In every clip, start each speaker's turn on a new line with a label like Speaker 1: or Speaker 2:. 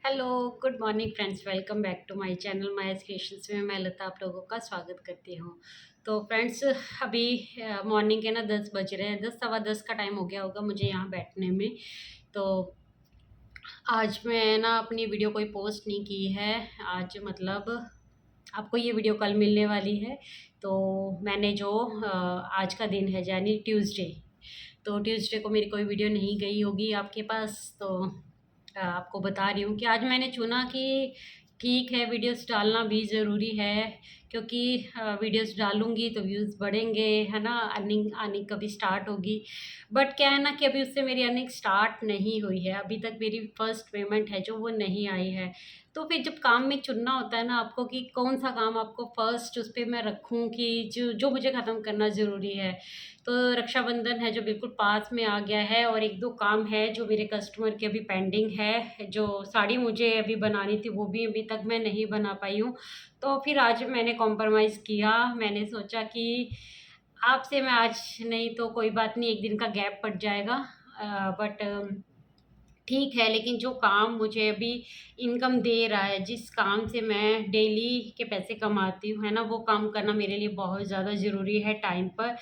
Speaker 1: Hello, good morning friends. Welcome back to my channel Maya's creations में मैं लता आप लोगों का स्वागत करती हूँ। तो फ्रेंड्स, अभी मॉर्निंग के ना 10 बज रहे हैं, 10 सवा 10 का टाइम हो गया होगा मुझे यहाँ बैठने में। तो आज मैं ना अपनी वीडियो कोई पोस्ट नहीं की है। आज मतलब आपको ये वीडियो कल मिलने वाली है। तो मैंने जो आज का दिन है यानी ट्यूसडे, तो ट्यूसडे को मेरी कोई वीडियो नहीं गई होगी आपके पास। तो आपको बता रही हूँ कि आज मैंने चुना कि ठीक है, वीडियोस डालना भी ज़रूरी है, क्योंकि वीडियोस डालूँगी तो व्यूज़ बढ़ेंगे, है ना, अर्निंग आनी कभी स्टार्ट होगी। बट क्या है ना कि अभी उससे मेरी अर्निंग स्टार्ट नहीं हुई है, अभी तक मेरी फर्स्ट पेमेंट है जो वो नहीं आई है। तो फिर जब काम में चुनना होता है ना आपको कि कौन सा काम आपको फर्स्ट उस पे मैं रखूँ, कि जो जो मुझे ख़त्म करना ज़रूरी है। तो रक्षाबंधन है जो बिल्कुल पास में आ गया है, और एक दो काम है जो मेरे कस्टमर के अभी पेंडिंग है। जो साड़ी मुझे अभी बनानी थी वो भी अभी तक मैं नहीं बना पाई हूँ। तो फिर आज मैंने कॉम्प्रोमाइज़ किया, मैंने सोचा कि आपसे मैं आज नहीं तो कोई बात नहीं, एक दिन का गैप पड़ जाएगा, बट ठीक है। लेकिन जो काम मुझे अभी इनकम दे रहा है, जिस काम से मैं डेली के पैसे कमाती हूँ, है ना, वो काम करना मेरे लिए बहुत ज़्यादा ज़रूरी है टाइम पर।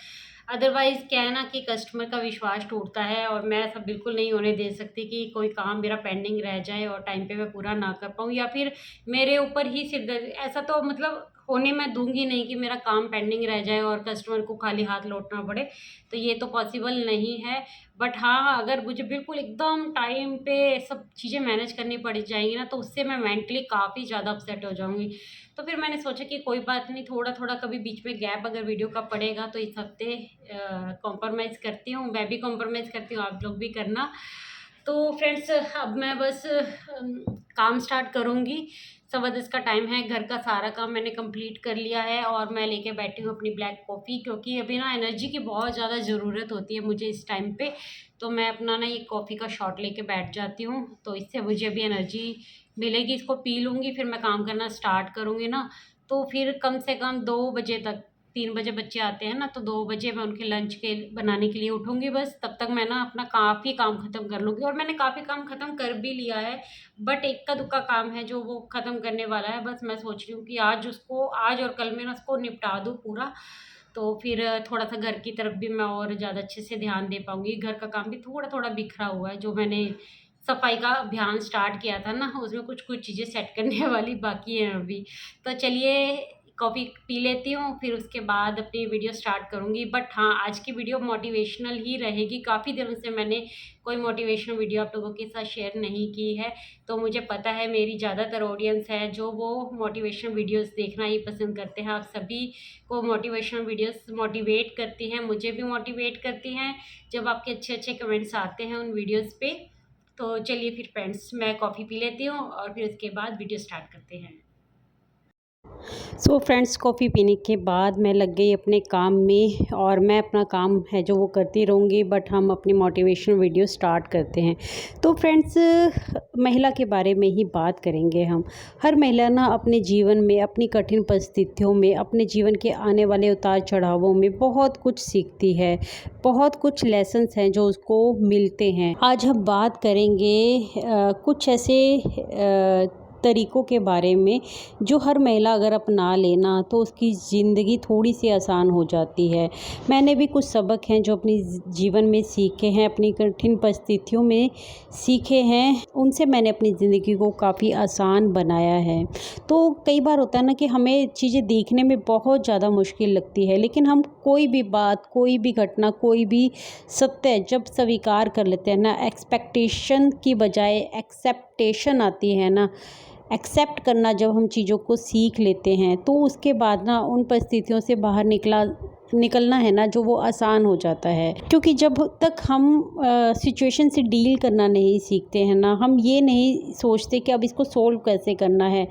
Speaker 1: अदरवाइज़ क्या है ना कि कस्टमर का विश्वास टूटता है, और मैं ऐसा बिल्कुल नहीं होने दे सकती कि कोई काम मेरा पेंडिंग रह जाए और टाइम पे मैं पूरा ना कर पाऊँ, या फिर मेरे ऊपर ही सिरदर्द, ऐसा तो मतलब होने मैं दूँगी नहीं कि मेरा काम पेंडिंग रह जाए और कस्टमर को खाली हाथ लौटना पड़े। तो ये तो पॉसिबल नहीं है। बट हाँ, अगर मुझे बिल्कुल एकदम टाइम पे सब चीज़ें मैनेज करनी पड़ जाएँगी ना, तो उससे मैं मेंटली काफ़ी ज़्यादा अपसेट हो जाऊँगी। तो फिर मैंने सोचा कि कोई बात नहीं, थोड़ा-थोड़ा कभी बीच में गैप अगर वीडियो का पड़ेगा तो इस हफ़्ते कॉम्प्रोमाइज़ करती हूँ, मैं भी कॉम्प्रोमाइज़ करती हूँ, आप लोग भी करना। तो फ्रेंड्स, अब मैं बस काम स्टार्ट करूँगी। 10:15 का टाइम है, घर का सारा काम मैंने कंप्लीट कर लिया है, और मैं लेके बैठी हूँ अपनी ब्लैक कॉफ़ी, क्योंकि अभी ना एनर्जी की बहुत ज़्यादा ज़रूरत होती है मुझे इस टाइम पे। तो मैं अपना ना ये कॉफ़ी का शॉट लेके बैठ जाती हूँ, तो इससे मुझे अभी एनर्जी मिलेगी। इसको पी लूँगी, फिर मैं काम करना स्टार्ट करूँगी ना, तो फिर कम से कम 2 बजे तक, 3 बजे बच्चे आते हैं ना, तो 2 बजे मैं उनके लंच के बनाने के लिए उठूँगी बस। तब तक मैं ना अपना काफ़ी काम ख़त्म कर लूँगी, और मैंने काफ़ी काम ख़त्म कर भी लिया है। बट इक्का-दुक्का काम है जो वो ख़त्म करने वाला है। बस मैं सोच रही हूँ कि आज और कल में ना उसको निपटा दूँ पूरा। तो फिर थोड़ा-सा घर की तरफ भी मैं और ज़्यादा अच्छे से ध्यान दे पाऊँगी। घर का काम भी थोड़ा-थोड़ा बिखरा हुआ है, जो मैंने सफाई का अभियान स्टार्ट किया था ना, उसमें कुछ-कुछ चीज़ें सेट करने वाली बाकी हैं अभी। तो चलिए, कॉफ़ी पी लेती हूँ, फिर उसके बाद अपनी वीडियो स्टार्ट करूँगी। बट हाँ, आज की वीडियो मोटिवेशनल ही रहेगी। काफ़ी दिनों से मैंने कोई मोटिवेशनल वीडियो आप लोगों के साथ शेयर नहीं की है। तो मुझे पता है मेरी ज़्यादातर ऑडियंस है जो वो मोटिवेशनल वीडियोज़ देखना ही पसंद करते हैं। आप सभी को मोटिवेशनल वीडियोज़ मोटिवेट करती हैं, मुझे भी मोटिवेट करती हैं, जब आपके अच्छे-अच्छे कमेंट्स आते हैं उन वीडियोज़ पे। तो चलिए फिर फ्रेंड्स, मैं कॉफ़ी पी लेती हूँ और फिर उसके बाद वीडियो स्टार्ट करते हैं। फ्रेंड्स, कॉफ़ी पीने के बाद मैं लग गई अपने काम में, और मैं अपना काम है जो वो करती रहूँगी, बट हम अपनी मोटिवेशनल वीडियो स्टार्ट करते हैं। तो फ्रेंड्स, महिला के बारे में ही बात करेंगे हम। हर महिला ना अपने जीवन में, अपनी कठिन परिस्थितियों में, अपने जीवन के आने वाले उतार चढ़ावों में बहुत कुछ सीखती है, बहुत कुछ लेसन्स हैं जो उसको मिलते हैं। आज हम बात करेंगे कुछ ऐसे तरीक़ों के बारे में जो हर महिला अगर अपना लेना तो उसकी ज़िंदगी थोड़ी सी आसान हो जाती है। मैंने भी कुछ सबक हैं जो अपनी जीवन में सीखे हैं, अपनी कठिन परिस्थितियों में सीखे हैं, उनसे मैंने अपनी ज़िंदगी को काफ़ी आसान बनाया है। तो कई बार होता है ना कि हमें चीज़ें देखने में बहुत ज़्यादा मुश्किल लगती है, लेकिन हम कोई भी बात, कोई भी घटना, कोई भी सत्य जब स्वीकार कर लेते हैं ना, एक्सपेक्टेशन की बजाय एक्सेप्टेशन आती है ना, एक्सेप्ट करना जब हम चीज़ों को सीख लेते हैं, तो उसके बाद ना उन परिस्थितियों से बाहर निकलना है ना, जो वो आसान हो जाता है। क्योंकि जब तक हम सिचुएशन से डील करना नहीं सीखते हैं ना, हम ये नहीं सोचते कि अब इसको सोल्व कैसे करना है,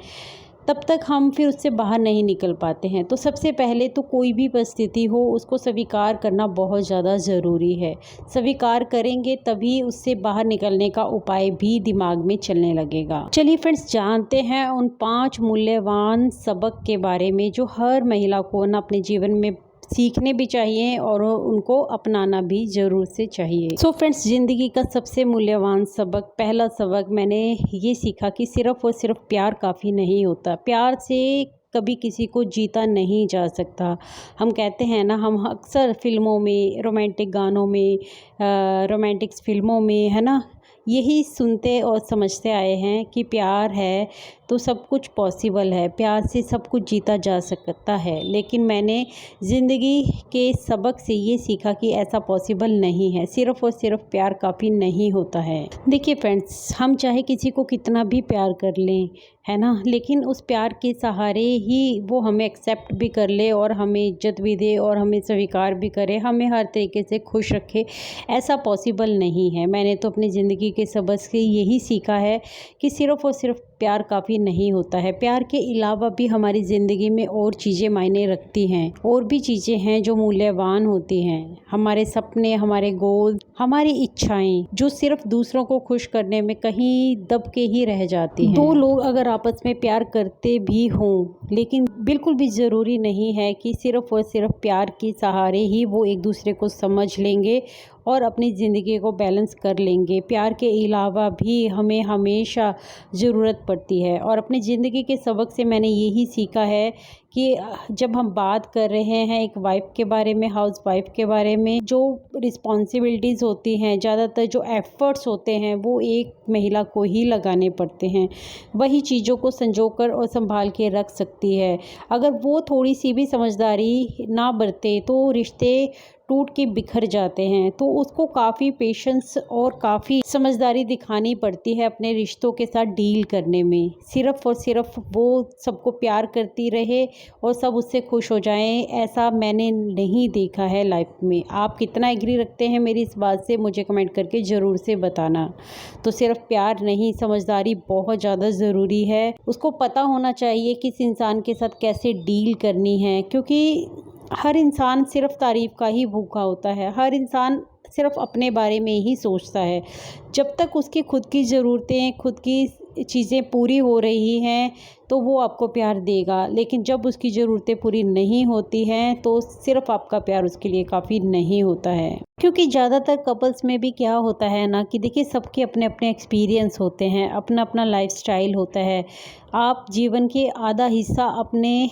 Speaker 1: तब तक हम फिर उससे बाहर नहीं निकल पाते हैं। तो सबसे पहले तो कोई भी परिस्थिति हो, उसको स्वीकार करना बहुत ज़्यादा ज़रूरी है। स्वीकार करेंगे तभी उससे बाहर निकलने का उपाय भी दिमाग में चलने लगेगा। चलिए फ्रेंड्स, जानते हैं उन 5 मूल्यवान सबक के बारे में जो हर महिला को ना अपने जीवन में सीखने भी चाहिए और उनको अपनाना भी ज़रूर से चाहिए। सो फ्रेंड्स, ज़िंदगी का सबसे मूल्यवान सबक, पहला सबक मैंने ये सीखा कि सिर्फ़ और सिर्फ प्यार काफ़ी नहीं होता। प्यार से कभी किसी को जीता नहीं जा सकता। हम कहते हैं ना, हम अक्सर फ़िल्मों में, रोमांटिक गानों में, रोमांटिक फ़िल्मों में, है ना, यही सुनते और समझते आए हैं कि प्यार है तो सब कुछ पॉसिबल है, प्यार से सब कुछ जीता जा सकता है। लेकिन मैंने ज़िंदगी के सबक से ये सीखा कि ऐसा पॉसिबल नहीं है, सिर्फ़ और सिर्फ प्यार काफ़ी नहीं होता है। देखिए फ्रेंड्स, हम चाहे किसी को कितना भी प्यार कर लें, है ना, लेकिन उस प्यार के सहारे ही वो हमें एक्सेप्ट भी कर ले और हमें इज्जत भी दे और हमें स्वीकार भी करे, हमें हर तरीके से खुश रखे, ऐसा पॉसिबल नहीं है। मैंने तो अपनी ज़िंदगी के सबक से यही सीखा है कि सिर्फ़ और सिर्फ प्यार काफ़ी नहीं होता है। प्यार के अलावा भी हमारी ज़िंदगी में और चीज़ें मायने रखती हैं, और भी चीज़ें हैं जो मूल्यवान होती हैं। हमारे सपने, हमारे गोल, हमारी इच्छाएं जो सिर्फ दूसरों को खुश करने में कहीं दब के ही रह जाती हैं। दो लोग अगर आपस में प्यार करते भी हों, लेकिन बिल्कुल भी ज़रूरी नहीं है कि सिर्फ और सिर्फ प्यार के सहारे ही वो एक दूसरे को समझ लेंगे और अपनी ज़िंदगी को बैलेंस कर लेंगे। प्यार के अलावा भी हमें हमेशा ज़रूरत पड़ती है। और अपनी ज़िंदगी के सबक से मैंने यही सीखा है कि जब हम बात कर रहे हैं एक वाइफ के बारे में, हाउस वाइफ के बारे में, जो रिस्पॉन्सिबिलिटीज़ होती हैं, ज़्यादातर जो एफ़र्ट्स होते हैं वो एक महिला को ही लगाने पड़ते हैं। वही चीज़ों को संजो कर और संभाल के रख सकती है। अगर वो थोड़ी सी भी समझदारी ना बरते तो रिश्ते टूट के बिखर जाते हैं। तो उसको काफ़ी पेशेंस और काफ़ी समझदारी दिखानी पड़ती है अपने रिश्तों के साथ डील करने में। सिर्फ़ और सिर्फ वो सबको प्यार करती रहे और सब उससे खुश हो जाएं, ऐसा मैंने नहीं देखा है लाइफ में। आप कितना एग्री रखते हैं मेरी इस बात से, मुझे कमेंट करके ज़रूर से बताना। तो सिर्फ प्यार नहीं, समझदारी बहुत ज़्यादा ज़रूरी है। उसको पता होना चाहिए किस इंसान के साथ कैसे डील करनी है, क्योंकि हर इंसान सिर्फ तारीफ़ का ही भूखा होता है। हर इंसान सिर्फ अपने बारे में ही सोचता है। जब तक उसकी खुद की ज़रूरतें, खुद की चीज़ें पूरी हो रही हैं तो वो आपको प्यार देगा। लेकिन जब उसकी ज़रूरतें पूरी नहीं होती हैं तो सिर्फ आपका प्यार उसके लिए काफ़ी नहीं होता है। क्योंकि ज़्यादातर कपल्स में भी क्या होता है ना कि देखिए, सबके अपने अपने एक्सपीरियंस होते हैं, अपना अपना लाइफस्टाइल होता है। आप जीवन के आधा हिस्सा अपने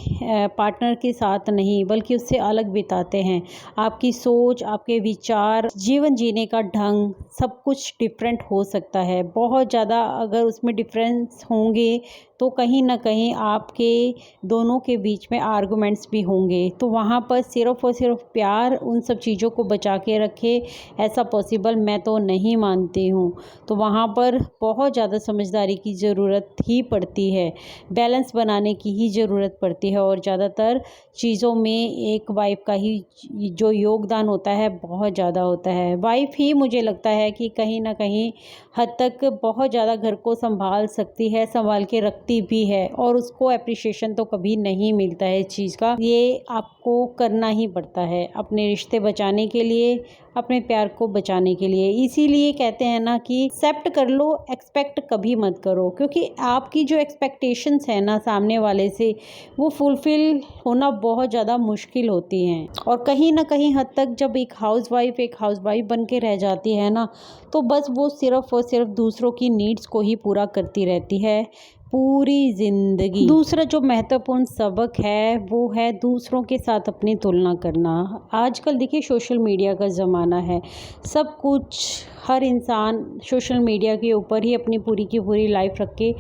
Speaker 1: पार्टनर के साथ नहीं बल्कि उससे अलग बिताते हैं। आपकी सोच, आपके विचार, जीवन जीने का ढंग, सब कुछ डिफरेंट हो सकता है। बहुत ज़्यादा अगर उसमें डिफरेंस होंगे तो कहीं ना कहीं आपके दोनों के बीच में आर्गुमेंट्स भी होंगे। तो वहाँ पर सिर्फ़ और सिर्फ प्यार उन सब चीज़ों को बचा के रखे, ऐसा पॉसिबल मैं तो नहीं मानती हूँ। तो वहाँ पर बहुत ज़्यादा समझदारी की ज़रूरत ही पड़ती है, बैलेंस बनाने की ही ज़रूरत पड़ती है। और ज़्यादातर चीज़ों में एक वाइफ का ही जो योगदान होता है बहुत ज़्यादा होता है। वाइफ ही मुझे लगता है कि कहीं ना कहीं हद तक बहुत ज़्यादा घर को संभाल सकती है, संभाल के रखती भी है, और उसको एप्रिशिएशन तो कभी नहीं मिलता है इस चीज़ का। ये आपको करना ही पड़ता है अपने रिश्ते बचाने के लिए, अपने प्यार को बचाने के लिए। इसीलिए कहते हैं ना कि एक्सेप्ट कर लो, एक्सपेक्ट कभी मत करो, क्योंकि आपकी जो एक्सपेक्टेशंस है ना सामने वाले से, वो फुलफ़िल होना बहुत ज़्यादा मुश्किल होती हैं। और कहीं ना कहीं हद तक जब एक हाउसवाइफ बन के रह जाती है ना, तो बस वो सिर्फ़ और सिर्फ दूसरों की नीड्स को ही पूरा करती रहती है पूरी ज़िंदगी। दूसरा जो महत्वपूर्ण सबक है वो है दूसरों के साथ अपनी तुलना करना। आजकल देखिए, सोशल मीडिया का ज़माना है, सब कुछ हर इंसान सोशल मीडिया के ऊपर ही अपनी पूरी की पूरी लाइफ रख के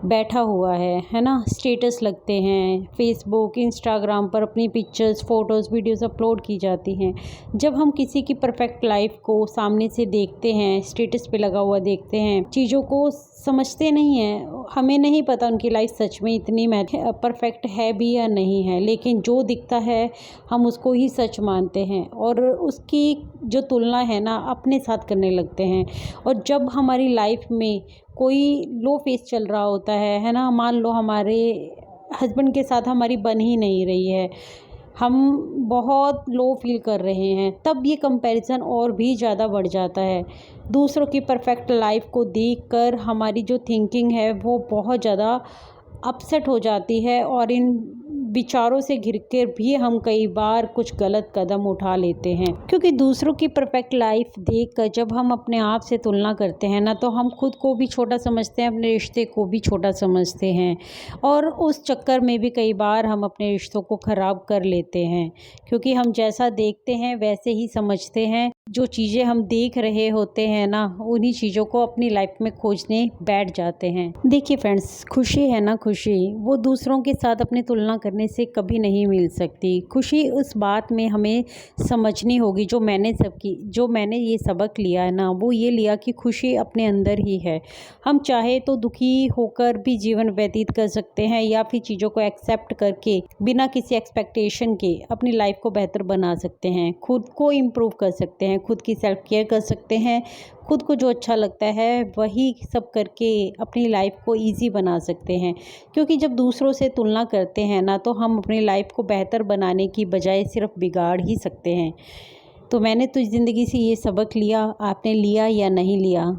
Speaker 1: बैठा हुआ है ना। स्टेटस लगते हैं, फेसबुक, इंस्टाग्राम पर अपनी पिक्चर्स, फ़ोटोज़, वीडियोज़ अपलोड की जाती हैं। जब हम किसी की परफेक्ट लाइफ को सामने से देखते हैं, स्टेटस पे लगा हुआ देखते हैं, चीज़ों को समझते नहीं हैं, हमें नहीं पता उनकी लाइफ सच में इतनी परफेक्ट है भी या नहीं है, लेकिन जो दिखता है हम उसको ही सच मानते हैं और उसकी जो तुलना है ना अपने साथ करने लगते हैं। और जब हमारी लाइफ में कोई लो फेस चल रहा होता है ना, मान लो हमारे हस्बैंड के साथ हमारी बन ही नहीं रही है, हम बहुत लो फील कर रहे हैं, तब ये कंपैरिजन और भी ज़्यादा बढ़ जाता है। दूसरों की परफेक्ट लाइफ को देखकर हमारी जो थिंकिंग है वो बहुत ज़्यादा अपसेट हो जाती है और इन विचारों से घिर कर भी हम कई बार कुछ गलत कदम उठा लेते हैं, क्योंकि दूसरों की परफेक्ट लाइफ देखकर जब हम अपने आप से तुलना करते हैं ना, तो हम खुद को भी छोटा समझते हैं, अपने रिश्ते को भी छोटा समझते हैं, और उस चक्कर में भी कई बार हम अपने रिश्तों को ख़राब कर लेते हैं, क्योंकि हम जैसा देखते हैं वैसे ही समझते हैं। जो चीज़ें हम देख रहे होते हैं ना, उन्हीं चीज़ों को अपनी लाइफ में खोजने बैठ जाते हैं। देखिए फ्रेंड्स, खुशी है ना, खुशी वो दूसरों के साथ अपनी तुलना करने से कभी नहीं मिल सकती। खुशी उस बात में हमें समझनी होगी, जो मैंने ये सबक लिया है ना, वो ये लिया कि खुशी अपने अंदर ही है। हम चाहे तो दुखी होकर भी जीवन व्यतीत कर सकते हैं, या फिर चीज़ों को एक्सेप्ट करके बिना किसी एक्सपेक्टेशन के अपनी लाइफ को बेहतर बना सकते हैं, खुद को इम्प्रूव कर सकते हैं, खुद की सेल्फ केयर कर सकते हैं, खुद को जो अच्छा लगता है वही सब करके अपनी लाइफ को इजी बना सकते हैं। क्योंकि जब दूसरों से तुलना करते हैं ना, तो हम अपनी लाइफ को बेहतर बनाने की बजाय सिर्फ बिगाड़ ही सकते हैं। तो मैंने तो ज़िंदगी से ये सबक लिया, आपने लिया या नहीं लिया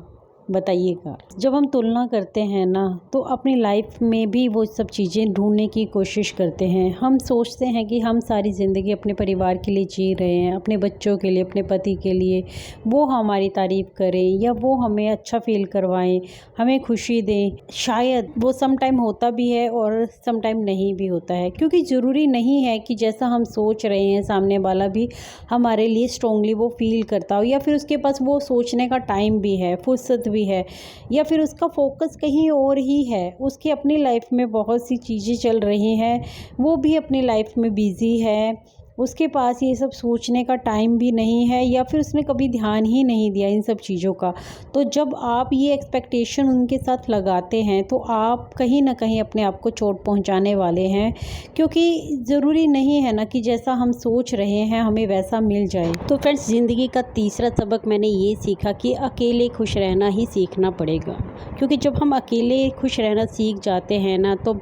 Speaker 1: बताइएगा। जब हम तुलना करते हैं ना, तो अपनी लाइफ में भी वो सब चीज़ें ढूंढने की कोशिश करते हैं। हम सोचते हैं कि हम सारी ज़िंदगी अपने परिवार के लिए जी रहे हैं, अपने बच्चों के लिए, अपने पति के लिए, वो हमारी तारीफ़ करें या वो हमें अच्छा फील करवाएं, हमें खुशी दें। शायद वो सम टाइम होता भी है और सम टाइम नहीं भी होता है, क्योंकि ज़रूरी नहीं है कि जैसा हम सोच रहे हैं सामने वाला भी हमारे लिए स्ट्रांगली वो फील करता हो, या फिर उसके पास वो सोचने का टाइम भी है, फुर्सत भी है, या फिर उसका फोकस कहीं और ही है। उसकी अपनी लाइफ में बहुत सी चीज़ें चल रही हैं, वो भी अपनी लाइफ में बिज़ी है, उसके पास ये सब सोचने का टाइम भी नहीं है, या फिर उसने कभी ध्यान ही नहीं दिया इन सब चीज़ों का। तो जब आप ये एक्सपेक्टेशन उनके साथ लगाते हैं, तो आप कहीं ना कहीं अपने आप को चोट पहुंचाने वाले हैं, क्योंकि ज़रूरी नहीं है ना कि जैसा हम सोच रहे हैं हमें वैसा मिल जाए। तो फ्रेंड्स, ज़िंदगी का तीसरा सबक मैंने ये सीखा कि अकेले खुश रहना ही सीखना पड़ेगा, क्योंकि जब हम अकेले खुश रहना सीख जाते हैं ना, तो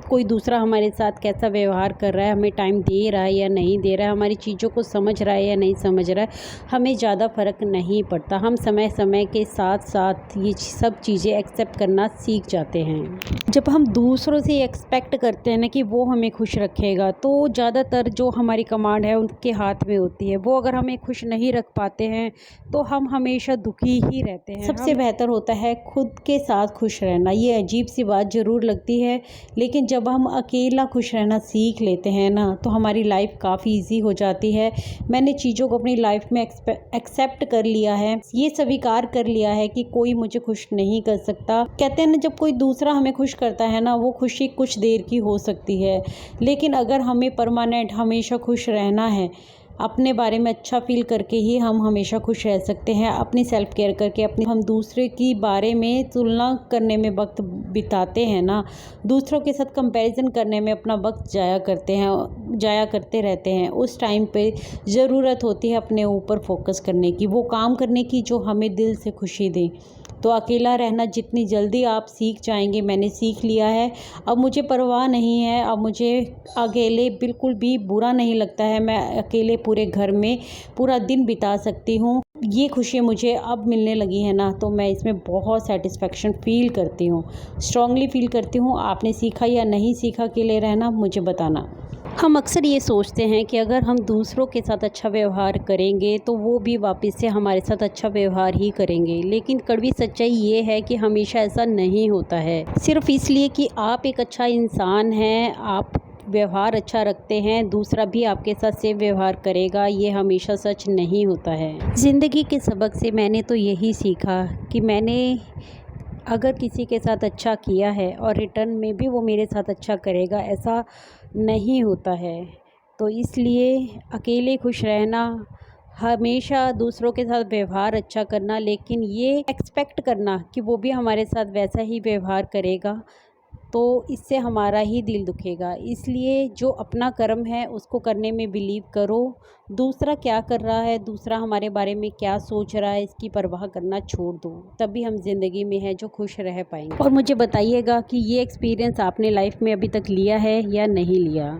Speaker 1: कोई दूसरा हमारे साथ कैसा व्यवहार कर रहा है, हमें टाइम दे रहा है या नहीं दे रहा है, हमारी चीज़ों को समझ रहा है या नहीं समझ रहा है, हमें ज़्यादा फ़र्क नहीं पड़ता। हम समय समय के साथ साथ ये सब चीज़ें एक्सेप्ट करना सीख जाते हैं। जब हम दूसरों से एक्सपेक्ट करते हैं ना कि वो हमें खुश रखेगा, तो ज़्यादातर जो हमारी कमांड है उनके हाथ में होती है। वो अगर हमें खुश नहीं रख पाते हैं तो हम हमेशा दुखी ही रहते हैं। सबसे बेहतर होता है खुद के साथ खुश रहना। ये अजीब सी बात ज़रूर लगती है, लेकिन जब हम अकेला खुश रहना सीख लेते हैं ना, तो हमारी लाइफ काफ़ी इजी हो जाती है। मैंने चीज़ों को अपनी लाइफ में एक्सेप्ट कर लिया है, ये स्वीकार कर लिया है कि कोई मुझे खुश नहीं कर सकता। कहते हैं ना, जब कोई दूसरा हमें खुश करता है ना, वो खुशी कुछ देर की हो सकती है, लेकिन अगर हमें परमानेंट हमेशा खुश रहना है, अपने बारे में अच्छा फील करके ही हम हमेशा खुश रह सकते हैं। अपनी सेल्फ केयर करके हम दूसरे की बारे में तुलना करने में वक्त बिताते हैं ना, दूसरों के साथ कंपैरिजन करने में अपना वक्त जाया करते रहते हैं। उस टाइम पे ज़रूरत होती है अपने ऊपर फोकस करने की, वो काम करने की जो हमें दिल से खुशी दे। तो अकेला रहना जितनी जल्दी आप सीख जाएंगे, मैंने सीख लिया है, अब मुझे परवाह नहीं है, अब मुझे अकेले बिल्कुल भी बुरा नहीं लगता है। मैं अकेले पूरे घर में पूरा दिन बिता सकती हूँ। ये खुशी मुझे अब मिलने लगी है ना, तो मैं इसमें बहुत सेटिस्फेक्शन फील करती हूँ, स्ट्रांगली फील करती हूँ। आपने सीखा या नहीं सीखा अकेले रहना, मुझे बताना। हम अक्सर ये सोचते हैं कि अगर हम दूसरों के साथ अच्छा व्यवहार करेंगे तो वो भी वापस से हमारे साथ अच्छा व्यवहार ही करेंगे, लेकिन कड़वी सच्चाई ये है कि हमेशा ऐसा नहीं होता है। सिर्फ इसलिए कि आप एक अच्छा इंसान हैं, आप व्यवहार अच्छा रखते हैं, दूसरा भी आपके साथ सेम व्यवहार करेगा, ये हमेशा सच नहीं होता है। ज़िंदगी के सबक से मैंने तो यही सीखा कि मैंने अगर किसी के साथ अच्छा किया है और रिटर्न में भी वो मेरे साथ अच्छा करेगा, ऐसा नहीं होता है। तो इसलिए अकेले खुश रहना, हमेशा दूसरों के साथ व्यवहार अच्छा करना, लेकिन ये एक्सपेक्ट करना कि वो भी हमारे साथ वैसा ही व्यवहार करेगा, तो इससे हमारा ही दिल दुखेगा। इसलिए जो अपना कर्म है उसको करने में बिलीव करो। दूसरा क्या कर रहा है, दूसरा हमारे बारे में क्या सोच रहा है, इसकी परवाह करना छोड़ दो, तभी हम ज़िंदगी में है जो खुश रह पाएंगे। और मुझे बताइएगा कि ये एक्सपीरियंस आपने लाइफ में अभी तक लिया है या नहीं लिया।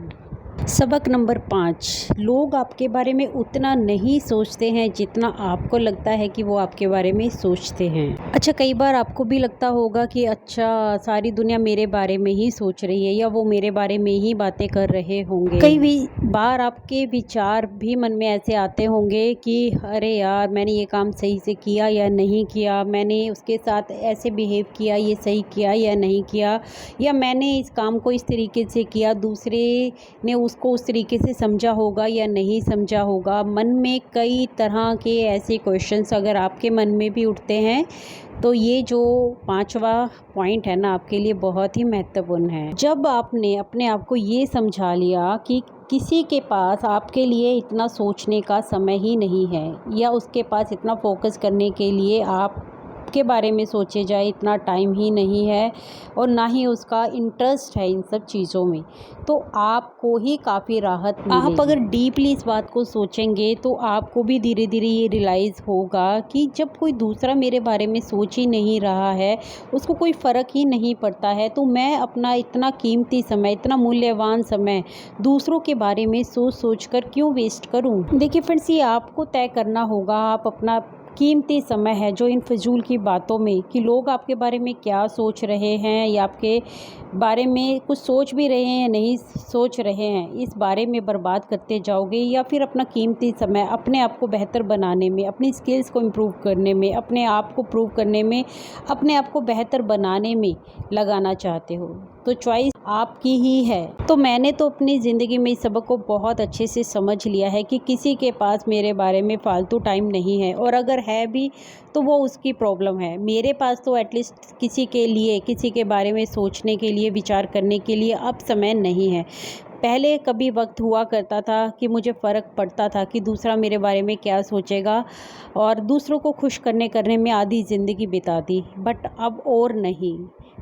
Speaker 1: सबक नंबर 5, लोग आपके बारे में उतना नहीं सोचते हैं जितना आपको लगता है कि वो आपके बारे में सोचते हैं। अच्छा, कई बार आपको भी लगता होगा कि अच्छा सारी दुनिया मेरे बारे में ही सोच रही है या वो मेरे बारे में ही बातें कर रहे होंगे। कई भी बार आपके विचार भी मन में ऐसे आते होंगे कि अरे यार, मैंने ये काम सही से किया या नहीं किया, मैंने उसके साथ ऐसे बिहेव किया, ये सही किया या नहीं किया, या मैंने इस काम को इस तरीके से किया, दूसरे ने उसको उस तरीके से समझा होगा या नहीं समझा होगा। मन में कई तरह के ऐसे क्वेश्चंस अगर आपके मन में भी उठते हैं तो ये जो 5वां पॉइंट है ना, आपके लिए बहुत ही महत्वपूर्ण है। जब आपने अपने आप को ये समझा लिया कि किसी के पास आपके लिए इतना सोचने का समय ही नहीं है या उसके पास इतना फोकस करने के लिए आप के बारे में सोचे जाए इतना टाइम ही नहीं है और ना ही उसका इंटरेस्ट है इन सब चीज़ों में, तो आपको ही काफ़ी राहत मिलेगी। आप अगर डीपली इस बात को सोचेंगे तो आपको भी धीरे धीरे ये रियलाइज़ होगा कि जब कोई दूसरा मेरे बारे में सोच ही नहीं रहा है, उसको कोई फ़र्क ही नहीं पड़ता है, तो मैं अपना इतना कीमती समय, इतना मूल्यवान समय दूसरों के बारे में सोच सोच कर क्यों वेस्ट करूं। देखिए फ्रेंड्स, ये आपको तय करना होगा। आप अपना कीमती समय है जो इन फजूल की बातों में कि लोग आपके बारे में क्या सोच रहे हैं या आपके बारे में कुछ सोच भी रहे हैं या नहीं सोच रहे हैं, इस बारे में बर्बाद करते जाओगे या फिर अपना कीमती समय अपने आप को बेहतर बनाने में, अपनी स्किल्स को इम्प्रूव करने में, अपने आप को प्रूव करने में, अपने आप को बेहतर बनाने में लगाना चाहते हो, तो चॉइस आपकी ही है। तो मैंने तो अपनी ज़िंदगी में इस सबक को बहुत अच्छे से समझ लिया है कि किसी के पास मेरे बारे में फ़ालतू टाइम नहीं है, और अगर है भी तो वो उसकी प्रॉब्लम है। मेरे पास तो एटलीस्ट किसी के लिए, किसी के बारे में सोचने के लिए, विचार करने के लिए अब समय नहीं है। पहले कभी वक्त हुआ करता था कि मुझे फ़र्क पड़ता था कि दूसरा मेरे बारे में क्या सोचेगा और दूसरों को खुश करने में आधी ज़िंदगी बिता दी, बट अब और नहीं।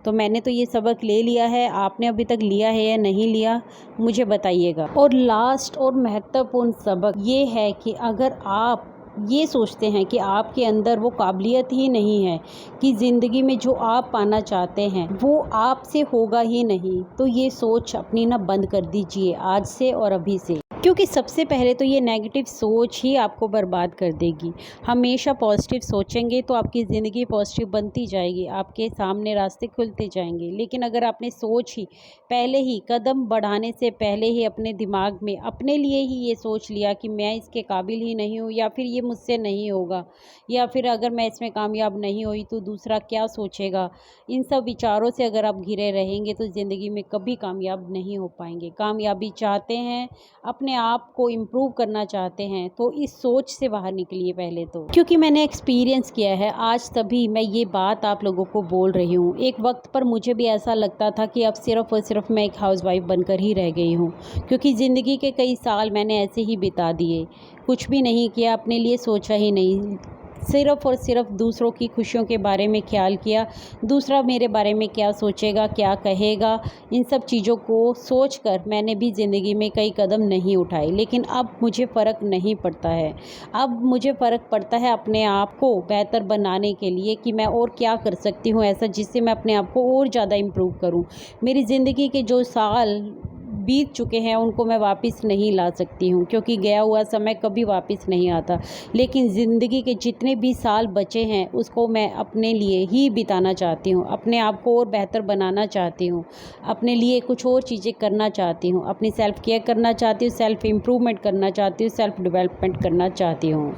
Speaker 1: तो मैंने तो ये सबक ले लिया है। आपने अभी तक लिया है या नहीं लिया, मुझे बताइएगा। और लास्ट और महत्वपूर्ण सबक ये है कि अगर आप ये सोचते हैं कि आपके अंदर वो काबिलियत ही नहीं है कि ज़िंदगी में जो आप पाना चाहते हैं वो आपसे होगा ही नहीं, तो ये सोच अपनी ना बंद कर दीजिए आज से और अभी से, क्योंकि सबसे पहले तो ये नेगेटिव सोच ही आपको बर्बाद कर देगी। हमेशा पॉजिटिव सोचेंगे तो आपकी ज़िंदगी पॉजिटिव बनती जाएगी, आपके सामने रास्ते खुलते जाएंगे। लेकिन अगर आपने सोच ही पहले ही कदम बढ़ाने से पहले ही अपने दिमाग में अपने लिए ही ये सोच लिया कि मैं इसके काबिल ही नहीं हूँ, या फिर ये मुझसे नहीं होगा, या फिर अगर मैं इसमें कामयाब नहीं हुई तो दूसरा क्या सोचेगा, इन सब विचारों से अगर आप घिरे रहेंगे तो ज़िंदगी में कभी कामयाब नहीं हो पाएंगे। कामयाबी चाहते हैं, अपने आप को इम्प्रूव करना चाहते हैं, तो इस सोच से बाहर निकलिए पहले तो, क्योंकि मैंने एक्सपीरियंस किया है आज, तभी मैं ये बात आप लोगों को बोल रही हूँ। एक वक्त पर मुझे भी ऐसा लगता था कि अब सिर्फ और सिर्फ मैं एक हाउसवाइफ बनकर ही रह गई हूँ, क्योंकि ज़िंदगी के कई साल मैंने ऐसे ही बिता दिए, कुछ भी नहीं किया, अपने लिए सोचा ही नहीं, सिर्फ़ और सिर्फ दूसरों की खुशियों के बारे में ख्याल किया, दूसरा मेरे बारे में क्या सोचेगा, क्या कहेगा, इन सब चीज़ों को सोचकर मैंने भी ज़िंदगी में कई कदम नहीं उठाए। लेकिन अब मुझे फ़र्क नहीं पड़ता है। अब मुझे फ़र्क पड़ता है अपने आप को बेहतर बनाने के लिए कि मैं और क्या कर सकती हूँ ऐसा जिससे मैं अपने आप को और ज़्यादा इम्प्रूव करूँ। मेरी ज़िंदगी के जो साल बीत चुके हैं उनको मैं वापस नहीं ला सकती हूँ, क्योंकि गया हुआ समय कभी वापस नहीं आता। लेकिन ज़िंदगी के जितने भी साल बचे हैं उसको मैं अपने लिए ही बिताना चाहती हूँ, अपने आप को और बेहतर बनाना चाहती हूँ, अपने लिए कुछ और चीज़ें करना चाहती हूँ, अपनी सेल्फ़ केयर करना चाहती हूँ, सेल्फ़ इम्प्रूवमेंट करना चाहती हूँ, सेल्फ़ डेवलपमेंट करना चाहती हूँ,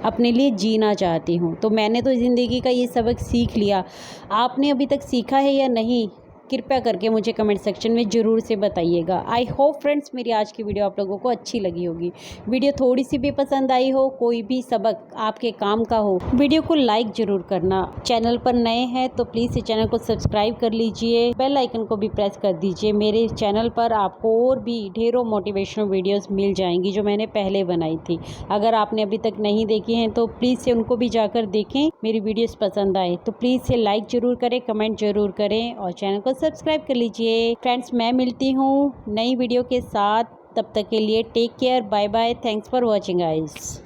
Speaker 1: अपने लिए जीना चाहती हूँ। तो मैंने तो ज़िंदगी का ये सबक सीख लिया। आपने अभी तक सीखा है या नहीं, कृपया करके मुझे कमेंट सेक्शन में ज़रूर से बताइएगा। आई होप फ्रेंड्स मेरी आज की वीडियो आप लोगों को अच्छी लगी होगी। वीडियो थोड़ी सी भी पसंद आई हो, कोई भी सबक आपके काम का हो, वीडियो को लाइक ज़रूर करना। चैनल पर नए हैं तो प्लीज़ इस चैनल को सब्सक्राइब कर लीजिए, बेल आइकन को भी प्रेस कर दीजिए। मेरे चैनल पर आपको और भी ढेरों मोटिवेशनल वीडियोज़ मिल जाएंगी जो मैंने पहले बनाई थी। अगर आपने अभी तक नहीं देखी हैं तो प्लीज़ से उनको भी जाकर देखें। मेरी वीडियोज़ पसंद आए तो प्लीज़ से लाइक ज़रूर करें, कमेंट ज़रूर करें और चैनल को सब्सक्राइब कर लीजिए। फ्रेंड्स मैं मिलती हूँ नई वीडियो के साथ, तब तक के लिए take care, bye bye, thanks for watching guys.